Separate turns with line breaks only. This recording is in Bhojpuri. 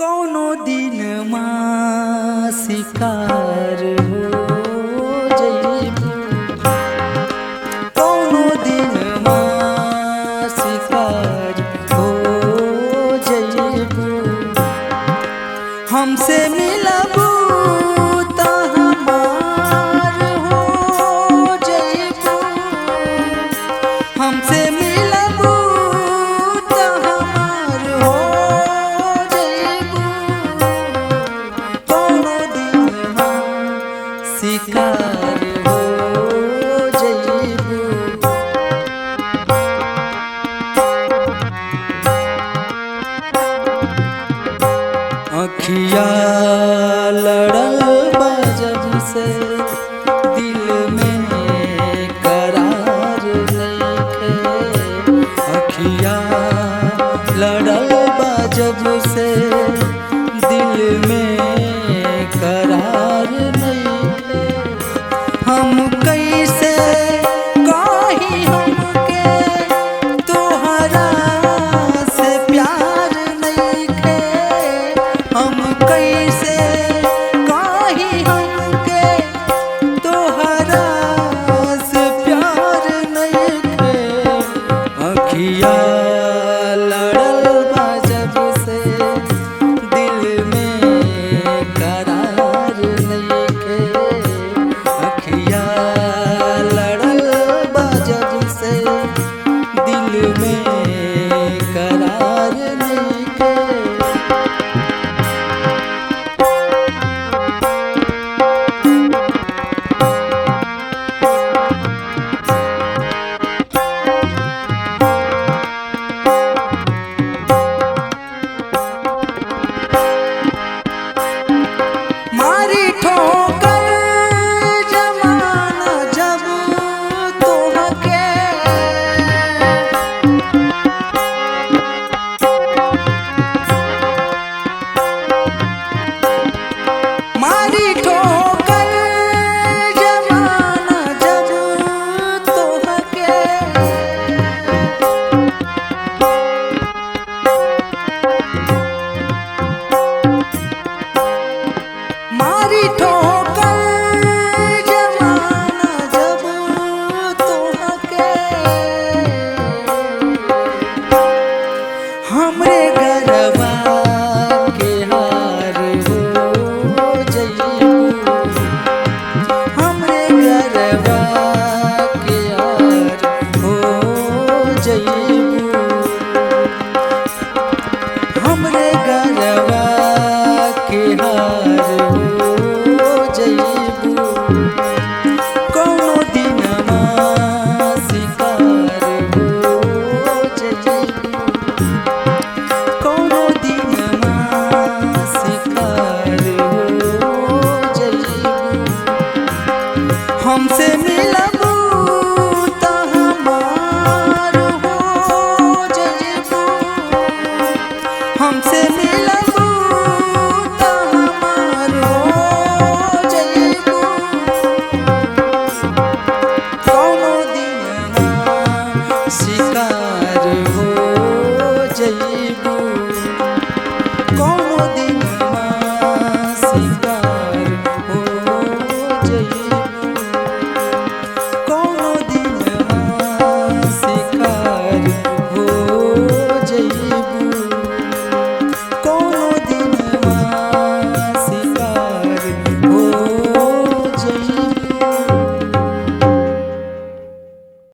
कौनो दिन माँ शिकार हो जइबू, कौनो दिन माँ शिकार हो जइबू, हमसे मिलबू त हमार हो जइबू, हमसे मिलबू त हमार हो जइबू, कौनो दिन माँ शिकार हो जइबू। अखिया लड़ल बा जब से दिल में करार नइखे, अखिया लड़ल बा जब से दिल में करार नइखे, हम कैसे कही हमके तोहरा से प्यार नइखे, हम कैसे कही हमके तोहरा से प्यार नइखे, अखिया लड़ल बा जब से दिल में करार नइखे, अखिया लड़ल बा जब से दिल में करार नइखे। मारी ठोकर जमाना जब तोहके, मारी ठोकर जमाना जब तोहके, मारी ठोकर जमाना जब तोहके, हमरे गरबा के हार हो जइबू, हमरे गरबा के हार हो जइबू, हमरे गरबा के हार हो जइबू, कौनो दिन माँ शिकार हो जइबू, कौनो दिन माँ शिकार हो जइबू, हमसे मिलबू त हमार हो जइबू, हमसे मिलबू